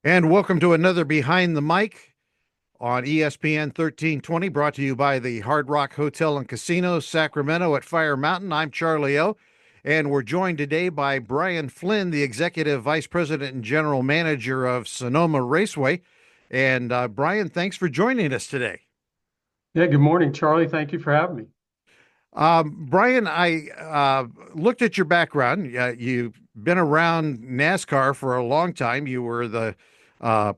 And welcome to another Behind the Mic on ESPN 1320, brought to you by the Hard Rock Hotel and Casino, Sacramento at Fire Mountain. I'm Charlie O, and we're joined today by Brian Flynn, the Executive Vice President and General Manager of Sonoma Raceway. And Brian, thanks for joining us today. Yeah, good morning, Charlie. Thank you for having me. Brian, I looked at your background. You've been around NASCAR for a long time. You were the uh,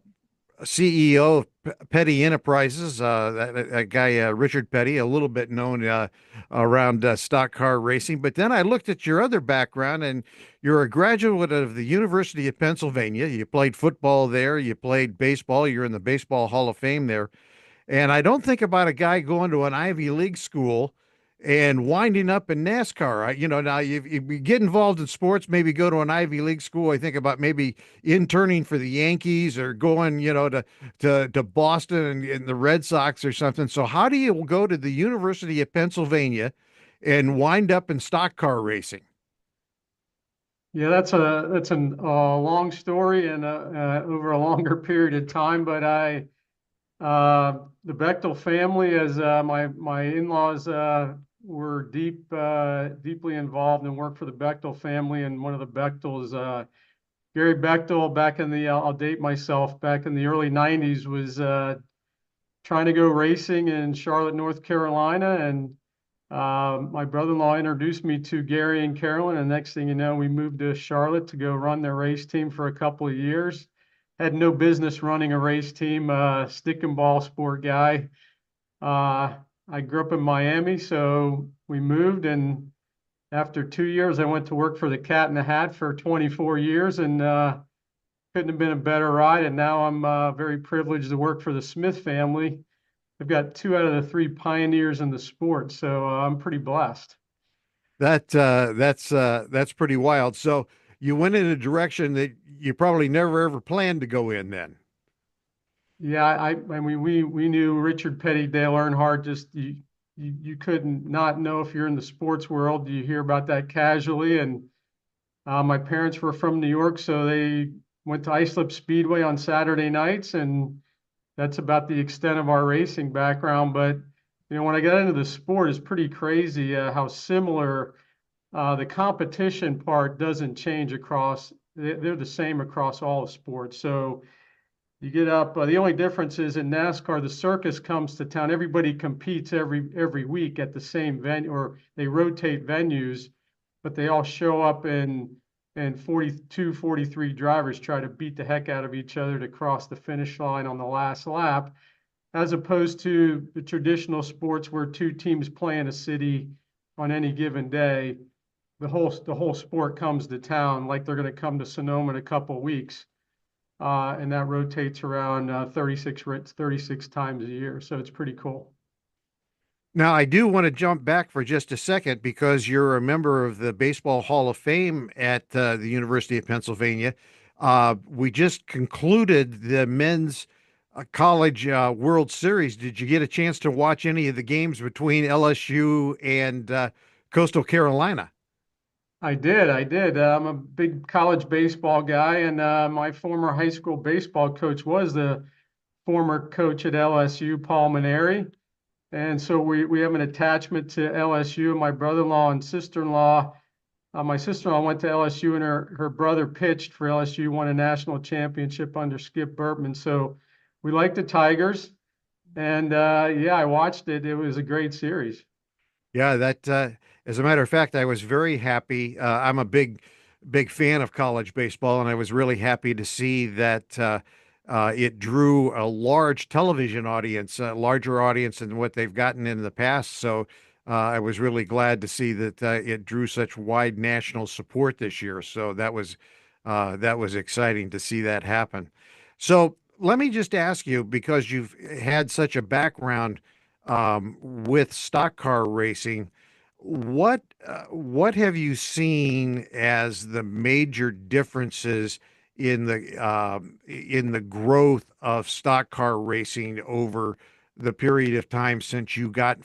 CEO of Petty Enterprises, that guy, Richard Petty, a little bit known around stock car racing. But then I looked at your other background, and you're a graduate of the University of Pennsylvania. You played football there, you played baseball, you're in the Baseball Hall of Fame there. And I don't think about a guy going to an Ivy League school and winding up in NASCAR. Now you get involved in sports, maybe go to an Ivy League school. I think about maybe interning for the Yankees or going, to Boston and the Red Sox or something. So how do you go to the University of Pennsylvania and wind up in stock car racing? Yeah, that's a long story and over a longer period of time. But the Bechtel family, as my in-laws were deeply involved and worked for the Bechtel family, and one of the Bechtels, Gary Bechtel, back in the I'll date myself, back in the early '90s, was trying to go racing in Charlotte, North Carolina, and my brother-in-law introduced me to Gary and Carolyn, and next thing you know, we moved to Charlotte to go run their race team for a couple of years. Had no business running a race team, stick and ball sport guy. Uh, I grew up in Miami, so we moved, and after 2 years, I went to work for the Cat in the Hat for 24 years, and couldn't have been a better ride. And now I'm very privileged to work for the Smith family. I've got two out of the three pioneers in the sport, so I'm pretty blessed. That's pretty wild. So you went in a direction that you probably never ever planned to go in then. Yeah, I mean, we knew Richard Petty, Dale Earnhardt. Just you couldn't not know if you're in the sports world. You hear about that casually. And my parents were from New York, so they went to Islip Speedway on Saturday nights, and that's about the extent of our racing background. But when I got into the sport, it's pretty crazy how similar the competition part doesn't change across. They're the same across all the sports. So you get up. The only difference is in NASCAR, the circus comes to town. Everybody competes every week at the same venue, or they rotate venues, but they all show up and 42, 43 drivers try to beat the heck out of each other to cross the finish line on the last lap, as opposed to the traditional sports where two teams play in a city on any given day. The whole sport comes to town, like they're going to come to Sonoma in a couple of weeks, and that rotates around 36 times a year. So it's pretty cool. Now, I do want to jump back for just a second because you're a member of the Baseball Hall of Fame at the University of Pennsylvania. We just concluded the men's college World Series. Did you get a chance to watch any of the games between LSU and Coastal Carolina? I did. I'm a big college baseball guy, and my former high school baseball coach was the former coach at LSU, Paul Maneri. And so we have an attachment to LSU. My brother-in-law and sister-in-law, my sister-in-law went to LSU, and her brother pitched for LSU, won a national championship under Skip Bertman. So we like the Tigers. And yeah, I watched it. It was a great series. Yeah, as a matter of fact, I was very happy. I'm a big fan of college baseball, and I was really happy to see that it drew a large television audience, a larger audience than what they've gotten in the past. So I was really glad to see that it drew such wide national support this year. So that was exciting to see that happen. So let me just ask you, because you've had such a background with stock car racing, what have you seen as the major differences in the growth of stock car racing over the period of time since you got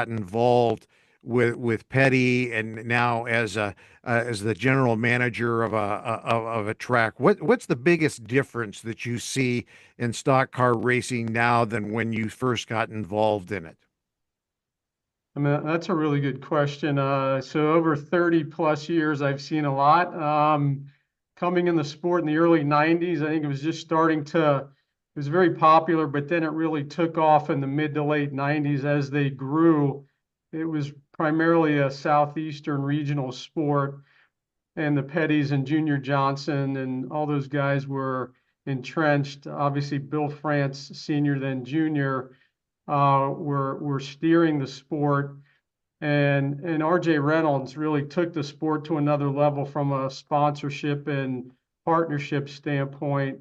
involved with Petty, and now as the general manager of a track. What's the biggest difference that you see in stock car racing now than when you first got involved in it? I mean, that's a really good question. So over 30 plus years, I've seen a lot. Coming in the sport in the early 90s, I think it was just it was very popular, but then it really took off in the mid to late 90s as they grew. It was primarily a Southeastern regional sport, and the Petties and Junior Johnson and all those guys were entrenched. Obviously, Bill France, senior then junior, were steering the sport, and R.J. Reynolds really took the sport to another level from a sponsorship and partnership standpoint.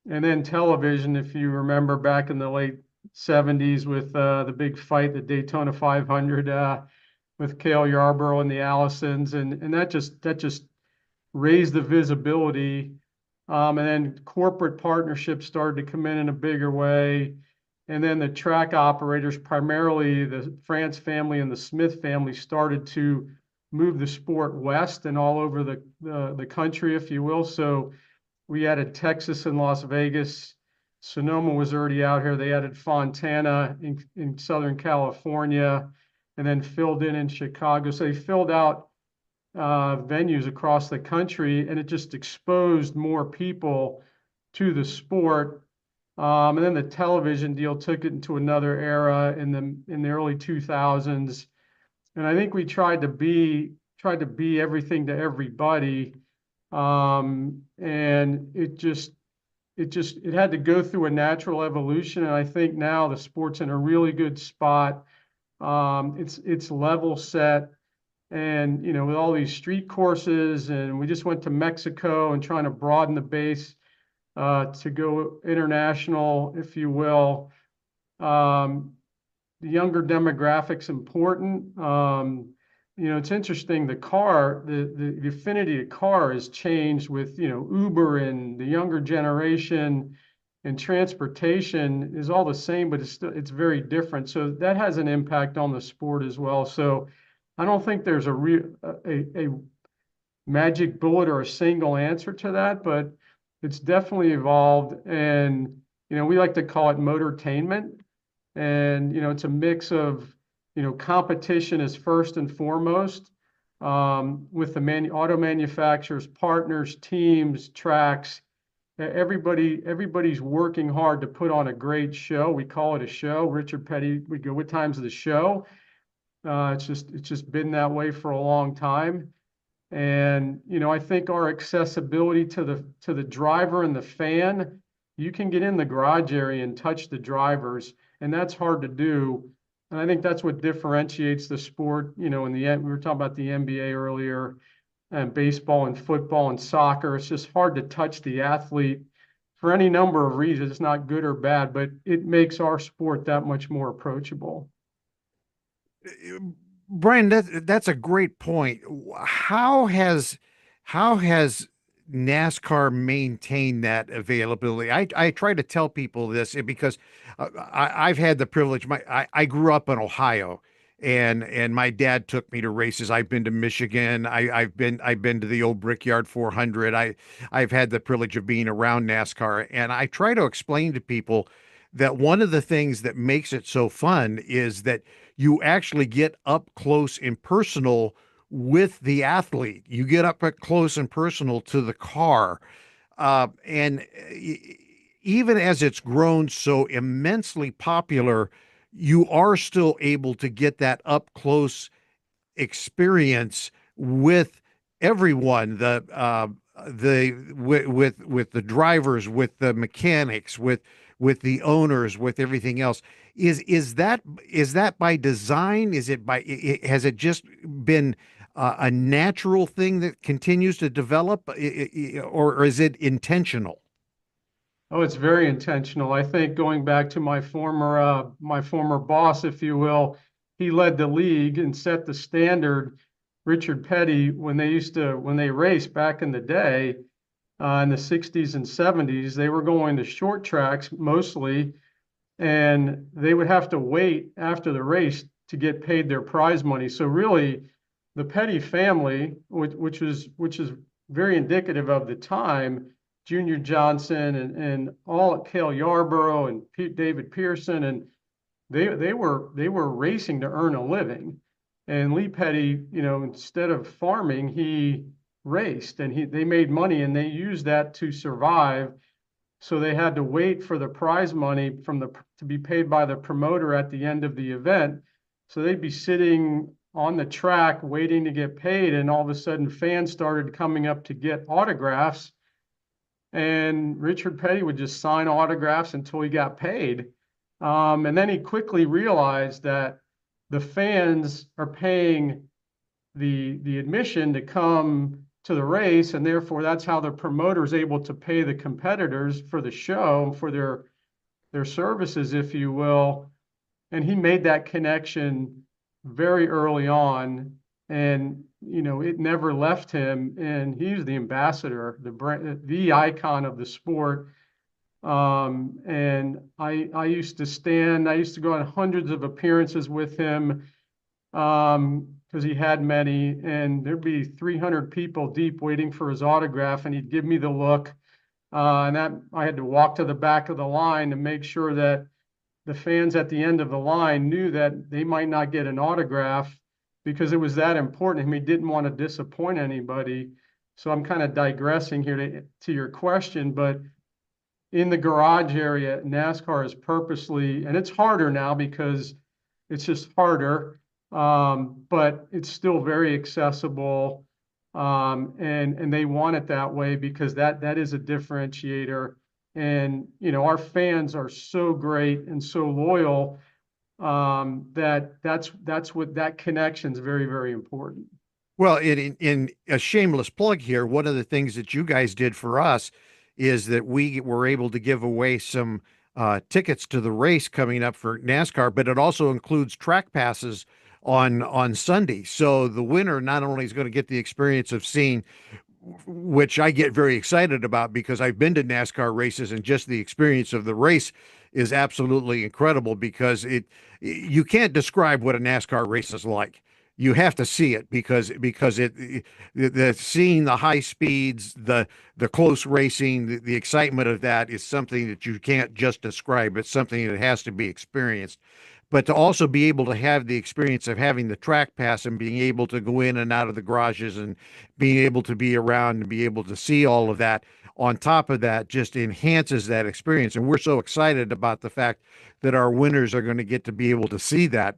And then television, if you remember back in the late 70s with the big fight, the Daytona 500 with Cale Yarborough and the Allisons, and that just raised the visibility. And then corporate partnerships started to come in a bigger way. And then the track operators, primarily the France family and the Smith family, started to move the sport west and all over the country, if you will. So we added Texas and Las Vegas. Sonoma was already out here. They added Fontana in Southern California, and then filled in Chicago. So they filled out venues across the country, and it just exposed more people to the sport. And then the television deal took it into another era in the early 2000s. And I think we tried to be everything to everybody. And it had to go through a natural evolution. And I think now the sport's in a really good spot. It's level set. And, you know, with all these street courses, and we just went to Mexico and trying to broaden the base to go international, if you will. The younger demographics important. You know, it's interesting. The affinity to car has changed with, you know, Uber and the younger generation, and transportation is all the same, but it's very different. So that has an impact on the sport as well. So I don't think there's a magic bullet or a single answer to that, but it's definitely evolved. And, you know, we like to call it motortainment. And, you know, it's a mix of, you know, competition is first and foremost, with the auto manufacturers, partners, teams, tracks. Everybody's working hard to put on a great show. We call it a show. Richard Petty, we go, what time's the show? It's just been that way for a long time. And, you know, I think our accessibility to the driver and the fan, you can get in the garage area and touch the drivers, and that's hard to do. And I think that's what differentiates the sport. You know, in the end, we were talking about the NBA earlier, and baseball and football and soccer. It's just hard to touch the athlete for any number of reasons. It's not good or bad, but it makes our sport that much more approachable. Brian, that's a great point. How has NASCAR maintained that availability? I try to tell people this because I've had the privilege. I grew up in Ohio, and my dad took me to races. I've been to Michigan. I've been to the old Brickyard 400. I've had the privilege of being around NASCAR, and I try to explain to people that one of the things that makes it so fun is that you actually get up close and personal with the athlete. You get up close and personal to the car. And even as it's grown so immensely popular, you are still able to get that up close experience with everyone, with the drivers, with the mechanics, with the owners, with everything else. Is that by design? Has it just been a natural thing that continues to develop, or is it intentional? Oh, it's very intentional. I think going back to my former boss, if you will, he led the league and set the standard. Richard Petty, when they raced back in the day, in the 60s and 70s, they were going to short tracks mostly, and they would have to wait after the race to get paid their prize money. So really, the Petty family, which is very indicative of the time, Junior Johnson and all Cale Yarborough and David Pearson, and they were racing to earn a living. And Lee Petty, instead of farming, he raced, and they made money, and they used that to survive. So they had to wait for the prize money to be paid by the promoter at the end of the event. So they'd be sitting on the track waiting to get paid, and all of a sudden fans started coming up to get autographs, and Richard Petty would just sign autographs until he got paid. And then he quickly realized that the fans are paying the admission to come to the race, and therefore that's how the promoter is able to pay the competitors for the show, for their services, if you will. And he made that connection very early on, and it never left him. And he's the ambassador, the icon of the sport. And I used to go on hundreds of appearances with him, because he had many, and there'd be 300 people deep waiting for his autograph, and he'd give me the look, and that I had to walk to the back of the line to make sure that the fans at the end of the line knew that they might not get an autograph, because it was that important to him. He didn't want to disappoint anybody. So I'm kind of digressing here to your question, but in the garage area, NASCAR is purposely, and it's harder now because it's just harder, but it's still very accessible, and they want it that way because that is a differentiator. And our fans are so great and so loyal, that's what that connection is very, very important. Well, in a shameless plug here, one of the things that you guys did for us is that we were able to give away some tickets to the race coming up for NASCAR, but it also includes track passes on Sunday. So the winner not only is going to get the experience of seeing, which I get very excited about because I've been to NASCAR races, and just the experience of the race is absolutely incredible because you can't describe what a NASCAR race is like. You have to see it because the seeing the high speeds, the close racing, the excitement of that is something that you can't just describe. It's something that has to be experienced. But to also be able to have the experience of having the track pass and being able to go in and out of the garages and being able to be around and be able to see all of that on top of that just enhances that experience. And we're so excited about the fact that our winners are going to get to be able to see that.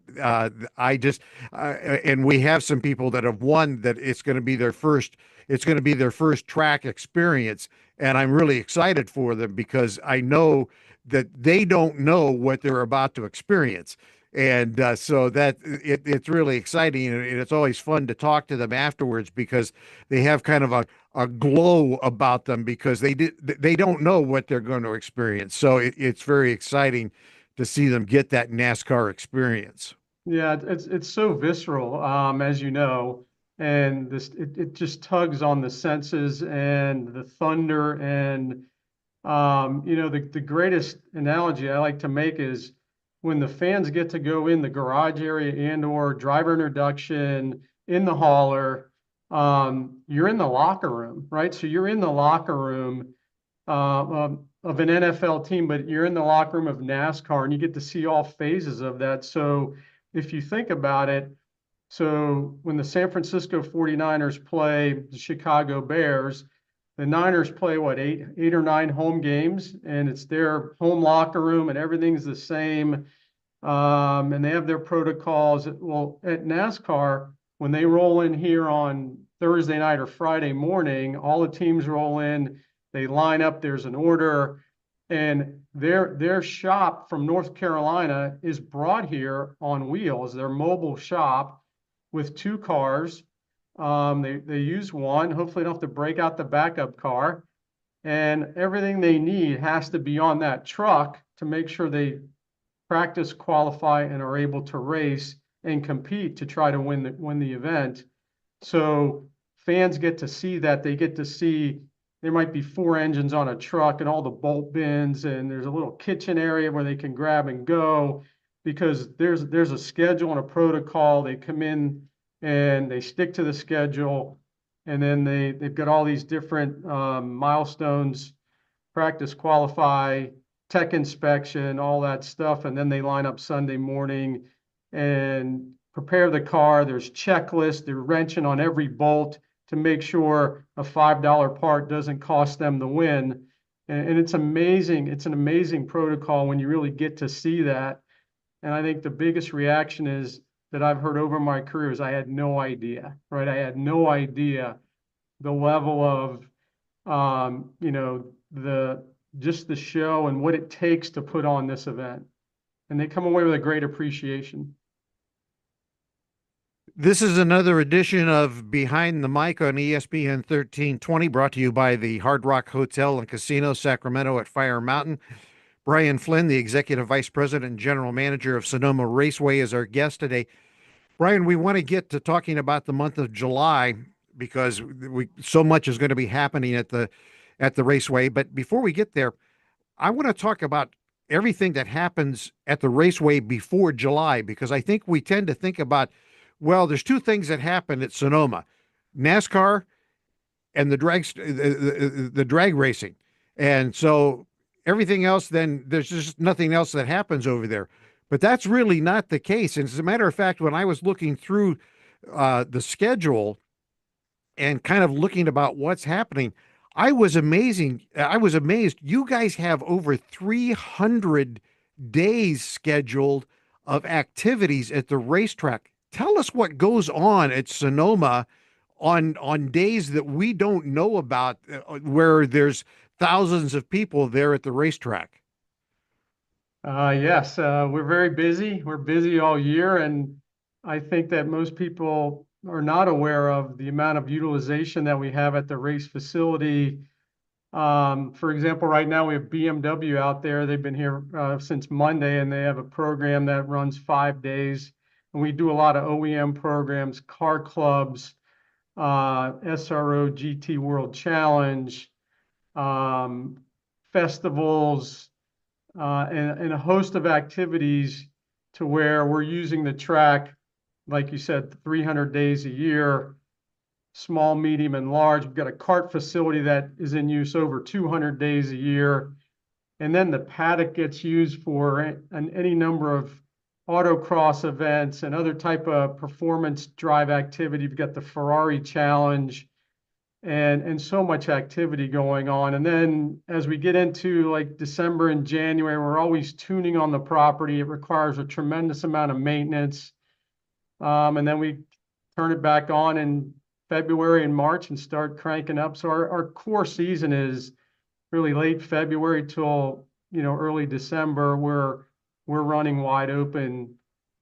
And we have some people that have won that it's going to be their first track experience. And I'm really excited for them because I know that they don't know what they're about to experience. And so it's really exciting, and it's always fun to talk to them afterwards because they have kind of a glow about them because they don't know what they're going to experience. So it's very exciting to see them get that NASCAR experience. Yeah, it's so visceral, as you know, and it just tugs on the senses and the thunder. And the greatest analogy I like to make is when the fans get to go in the garage area and or driver introduction in the hauler, you're in the locker room, right? So you're in the locker room of an NFL team, but you're in the locker room of NASCAR, and you get to see all phases of that. So if you think about it, so when the San Francisco 49ers play the Chicago Bears, the Niners play what, eight or nine home games, and it's their home locker room, and everything's the same, and they have their protocols. Well, at NASCAR, when they roll in here on Thursday night or Friday morning, all the teams roll in, they line up, there's an order, and their shop from North Carolina is brought here on wheels, their mobile shop with two cars. They use one. Hopefully, they don't have to break out the backup car. And everything they need has to be on that truck to make sure they practice, qualify, and are able to race and compete to try to win the event. So fans get to see that. They get to see there might be 4 engines on a truck and all the bolt bins, and there's a little kitchen area where they can grab and go. because there's a schedule and a protocol. They come in and they stick to the schedule, and then they've got all these different milestones: practice, qualify, tech inspection, all that stuff, and then they line up Sunday morning and prepare the car. There's checklists. They're wrenching on every bolt to make sure a $5 part doesn't cost them the win. And it's amazing. It's an amazing protocol when you really get to see that. And I think the biggest reaction is that I've heard over my career is I had no idea, right? I had no idea the level of, just the show and what it takes to put on this event. And they come away with a great appreciation. This is another edition of Behind the Mic on ESPN 1320, brought to you by the Hard Rock Hotel and Casino Sacramento at Fire Mountain. Brian Flynn, the Executive Vice President and General Manager of Sonoma Raceway, is our guest today. Brian, we want to get to talking about the month of July because so much is going to be happening at the raceway. But before we get there, I want to talk about everything that happens at the raceway before July, because I think we tend to think about, well, there's two things that happen at Sonoma: NASCAR and the drag racing. And so everything else, then there's just nothing else that happens over there. But that's really not the case. And as a matter of fact, when I was looking through the schedule and kind of looking about what's happening, I was amazed. You guys have over 300 days scheduled of activities at the racetrack. Tell us what goes on at Sonoma on days that we don't know about, where there's thousands of people there at the racetrack. Yes, we're very busy. We're busy all year, and I think that most people are not aware of the amount of utilization that we have at the race facility. For example, right now we have BMW out there. They've been here since Monday, and they have a program that runs 5 days. And we do a lot of OEM programs, car clubs, SRO GT World Challenge, festivals, and a host of activities to where we're using the track, like you said, 300 days a year, small, medium, and large. We've got a kart facility that is in use over 200 days a year. And then the paddock gets used for any number of autocross events and other type of performance drive activity. We've got the Ferrari Challenge and so much activity going on. And then as we get into like December and January, we're always tuning on the property. It requires a tremendous amount of maintenance. And then we turn it back on in February and March and start cranking up. So our core season is really late February till early December. We're running wide open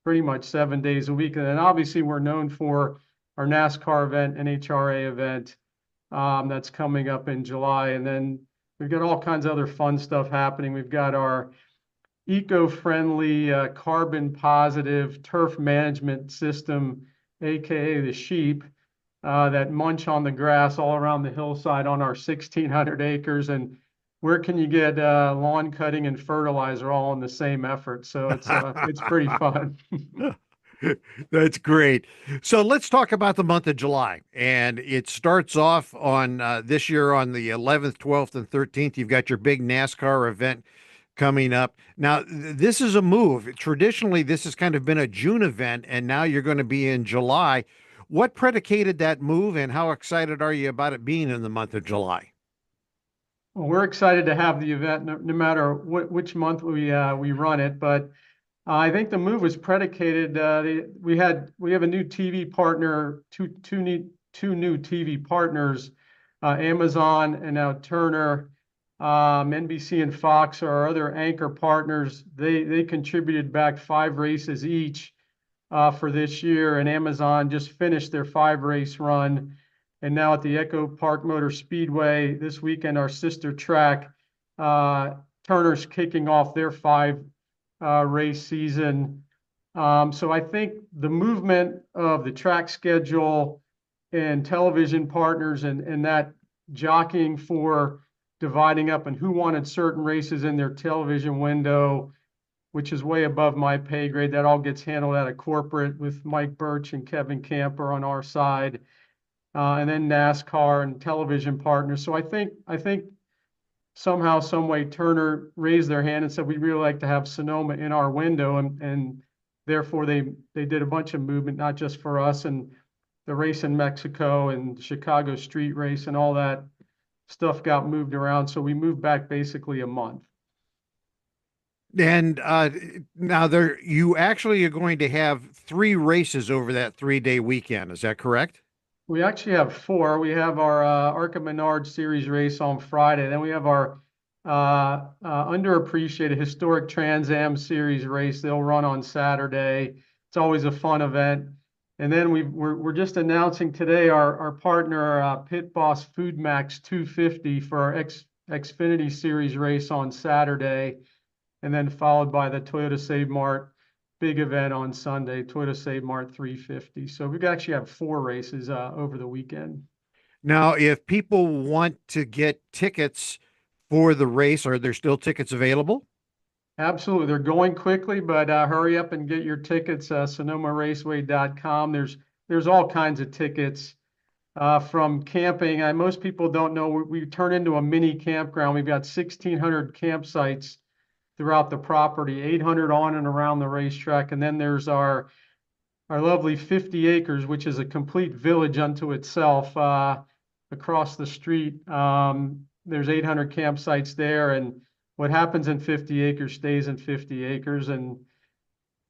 pretty much 7 days a week. And then obviously we're known for our NASCAR event, NHRA event, that's coming up in July. And then we've got all kinds of other fun stuff happening. We've got our eco-friendly, carbon positive turf management system, AKA the sheep, that munch on the grass all around the hillside on our 1,600 acres. And where can you get lawn cutting and fertilizer all in the same effort? So it's pretty fun. That's great. So let's talk about the month of July. And it starts off on this year on the 11th, 12th, and 13th. You've got your big NASCAR event coming up. Now, this is a move. Traditionally, this has kind of been a June event, and now you're going to be in July. What predicated that move, and how excited are you about it being in the month of July? Well, we're excited to have the event, no matter which month we run it. But I think the move was predicated. We have a new TV partner, two new TV partners, Amazon and now Turner. NBC and Fox are our other anchor partners. They contributed back 5 races each for this year, and Amazon just finished their 5-race run. And now at the Echo Park Motor Speedway this weekend, our sister track, Turner's kicking off their 5-race season. So I think the movement of the track schedule and television partners and that jockeying for dividing up and who wanted certain races in their television window which is way above my pay grade. That all gets handled out of corporate with Mike Birch and Kevin Camper on our side, and then NASCAR and television partners. So I think somehow, some way, Turner raised their hand and said, we'd really like to have Sonoma in our window. And therefore they did a bunch of movement, not just for us, and the race in Mexico and Chicago street race and all that stuff got moved around. So we moved back basically a month. And now there, you actually are going to have three races over that 3-day weekend. Is that correct? We actually have four. We have our Arca Menard Series race on Friday. Then we have our underappreciated historic Trans Am Series race. They'll run on Saturday. It's always a fun event. And then we're just announcing today our partner Pit Boss Food Max 250 for our Xfinity Series race on Saturday, and then followed by the Toyota Save Mart big event on Sunday, Toyota Save Mart 350. So we actually have four races over the weekend. Now, if people want to get tickets for the race, are there still tickets available? Absolutely. They're going quickly, but hurry up and get your tickets, sonomaraceway.com. There's all kinds of tickets from camping. Most people don't know we turn into a mini campground. We've got 1,600 campsites throughout the property, 800 on and around the racetrack. And then there's our lovely 50 acres, which is a complete village unto itself across the street. There's 800 campsites there, and what happens in 50 acres stays in 50 acres. And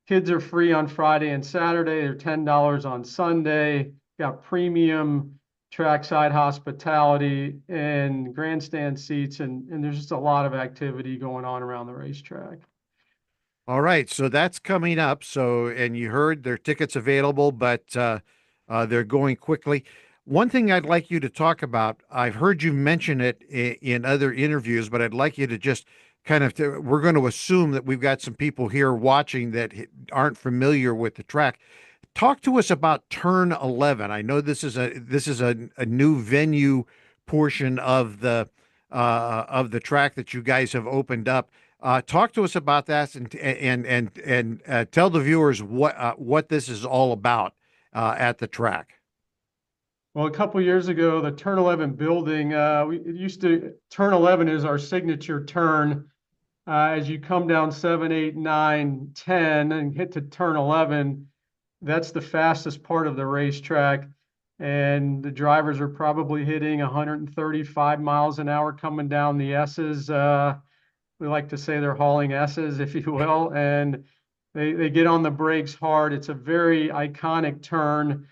kids are free on Friday and Saturday. They're $10 on Sunday. Got premium trackside hospitality and grandstand seats, and there's just a lot of activity going on around the racetrack. All right, so that's coming up. So, and you heard there are tickets available, but they're going quickly. One thing I'd like you to talk about, I've heard you mention it in other interviews, but I'd like you to just kind of, we're going to assume that we've got some people here watching that aren't familiar with the track. Talk to us about Turn 11. I know this is a new venue portion of the track that you guys have opened up. Talk to us about that and tell the viewers what this is all about at the track. Well, a couple years ago, the Turn 11 building, Turn 11 is our signature turn. As you come down 7, 8, 9, 10 and hit to Turn 11, that's the fastest part of the racetrack. And the drivers are probably hitting 135 miles an hour coming down the S's. We like to say they're hauling S's, if you will, and they get on the brakes hard. It's a very iconic turn.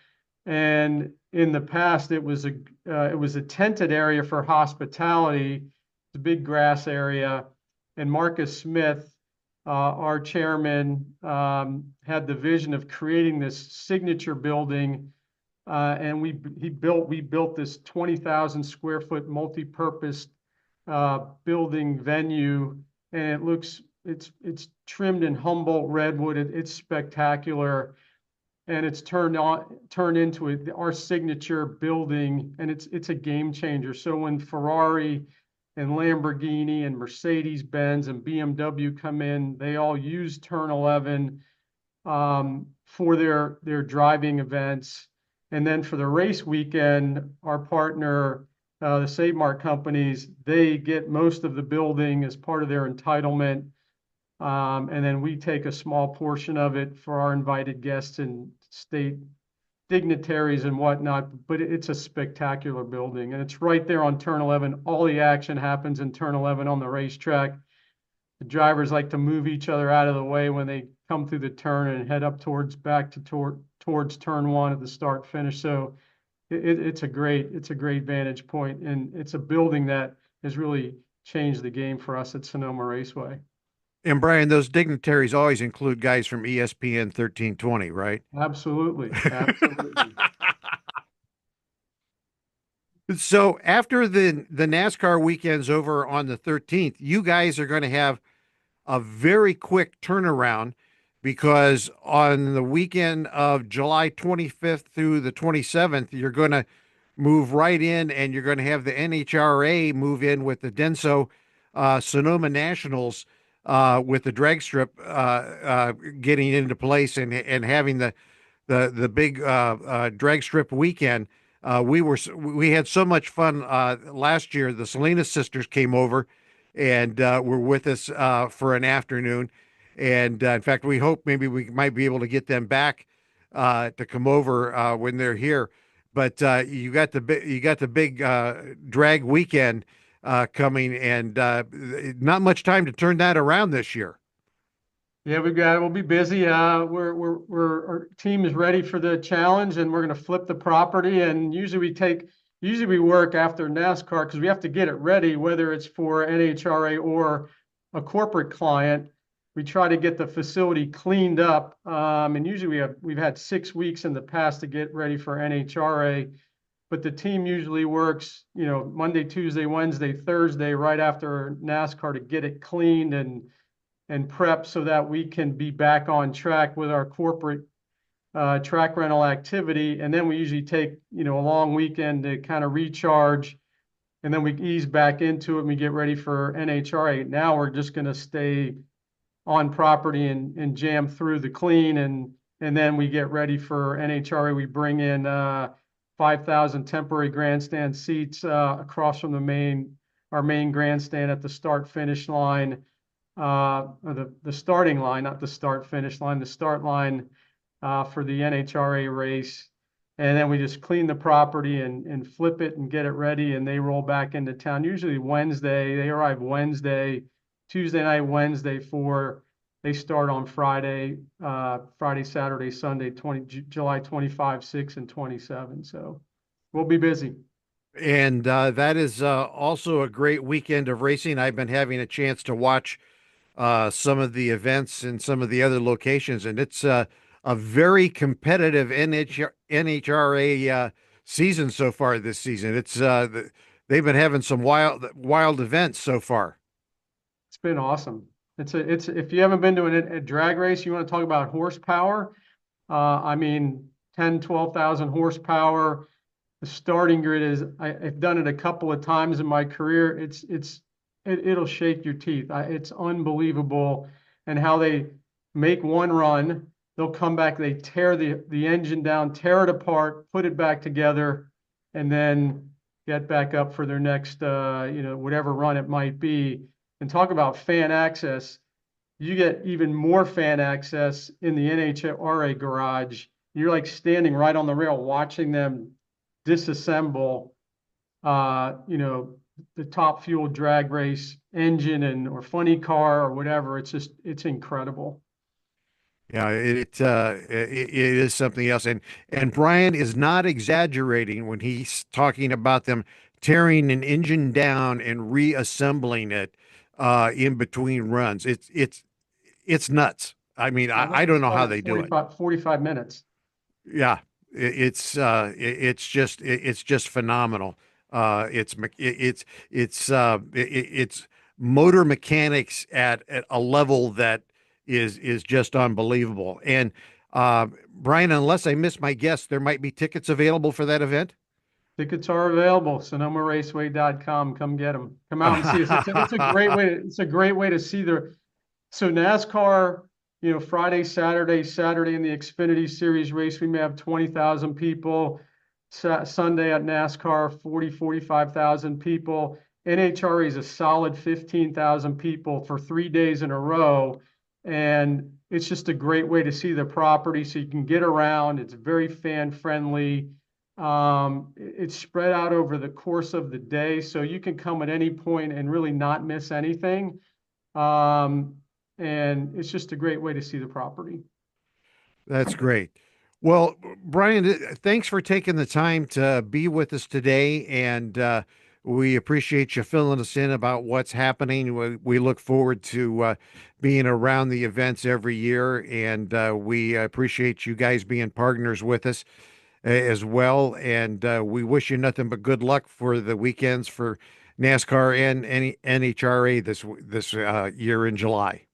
And in the past, it was a tented area for hospitality. It's a big grass area. And Marcus Smith, our chairman, had the vision of creating this signature building, and we built this 20,000 square foot multi-purpose building venue, and it's trimmed in Humboldt redwood. It's spectacular, and it's turned into our signature building, and it's a game changer. So when Ferrari and Lamborghini and Mercedes-Benz and BMW come in, they all use Turn 11 for their driving events. And then for the race weekend, our partner, the Save Mart companies, they get most of the building as part of their entitlement. And then we take a small portion of it for our invited guests and state dignitaries and whatnot. But it's a spectacular building, and it's right there on Turn 11. All the action happens in Turn 11 on the racetrack. The drivers like to move each other out of the way when they come through the turn and head up towards Turn 1 at the start finish. So it's a great vantage point, and it's a building that has really changed the game for us at Sonoma Raceway. And Brian, those dignitaries always include guys from ESPN 1320, right? Absolutely, absolutely. So after the NASCAR weekend's over on the 13th, you guys are going to have a very quick turnaround, because on the weekend of July 25th through the 27th, you're going to move right in, and you're going to have the NHRA move in with the Denso Sonoma Nationals with the drag strip getting into place and having the big drag strip weekend. We had so much fun last year. The Salinas sisters came over and were with us for an afternoon. And in fact, we hope maybe we might be able to get them back to come over when they're here. But you got the big drag weekend coming, and not much time to turn that around this year. Yeah, we'll be busy. Our team is ready for the challenge, and we're going to flip the property. And usually we work after NASCAR because we have to get it ready, whether it's for NHRA or a corporate client. We try to get the facility cleaned up, and usually we've had 6 weeks in the past to get ready for NHRA. But the team usually works, Monday, Tuesday, Wednesday, Thursday, right after NASCAR to get it cleaned and prep so that we can be back on track with our corporate track rental activity. And then we usually take, a long weekend to kind of recharge. And then we ease back into it and we get ready for NHRA. Now we're just going to stay on property and jam through the clean. And then we get ready for NHRA. We bring in 5,000 temporary grandstand seats across from our main grandstand at the start finish line. Or the starting line, not the start finish line, the start line for the NHRA race. And then we just clean the property and flip it and get it ready. And they roll back into town. Usually Wednesday, they arrive Wednesday, Tuesday night, Wednesday they start on Friday, Saturday, Sunday, July 25, 6, and 27. So we'll be busy. And that is also a great weekend of racing. I've been having a chance to watch some of the events in some of the other locations, and it's a very competitive NHRA season so far this season. They've been having some wild events so far. It's been awesome. If you haven't been to a drag race, you want to talk about horsepower. I mean, 10, 12,000 horsepower. The starting grid I've done it a couple of times in my career. It'll shake your teeth. It's unbelievable. And how they make one run, they'll come back, they tear the engine down, tear it apart, put it back together, and then get back up for their next, whatever run it might be. And talk about fan access. You get even more fan access in the NHRA garage. You're like standing right on the rail watching them disassemble, the Top Fuel drag race engine or funny car or whatever. It's incredible. Yeah, it is something else, and Brian is not exaggerating when he's talking about them tearing an engine down and reassembling it in between runs. It's nuts. I mean, I don't know how they do it. 45 minutes. Yeah, it's just phenomenal. It's motor mechanics at a level that is just unbelievable. And Brian, unless I miss my guess, there might be tickets available for that event. Tickets are available. SonomaRaceway.com. Come get them. Come out and see us. It's a great way. It's a great way to see So NASCAR, Friday, Saturday in the Xfinity Series race, we may have 20,000 people. Sunday at NASCAR, 45,000 people. NHRA is a solid 15,000 people for 3 days in a row. And it's just a great way to see the property so you can get around. It's very fan friendly. It's spread out over the course of the day, so you can come at any point and really not miss anything. And it's just a great way to see the property. That's great. Well, Brian, thanks for taking the time to be with us today, and we appreciate you filling us in about what's happening. We look forward to being around the events every year, and we appreciate you guys being partners with us as well. And we wish you nothing but good luck for the weekends for NASCAR and NHRA this year in July.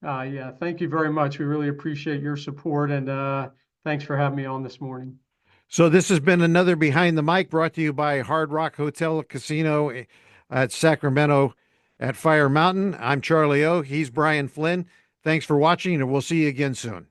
Yeah, thank you very much. We really appreciate your support, and thanks for having me on this morning. So this has been another Behind the Mic brought to you by Hard Rock Hotel Casino at Sacramento. at Fire Mountain. I'm Charlie O. He's Brian Flynn. Thanks for watching, and we'll see you again soon.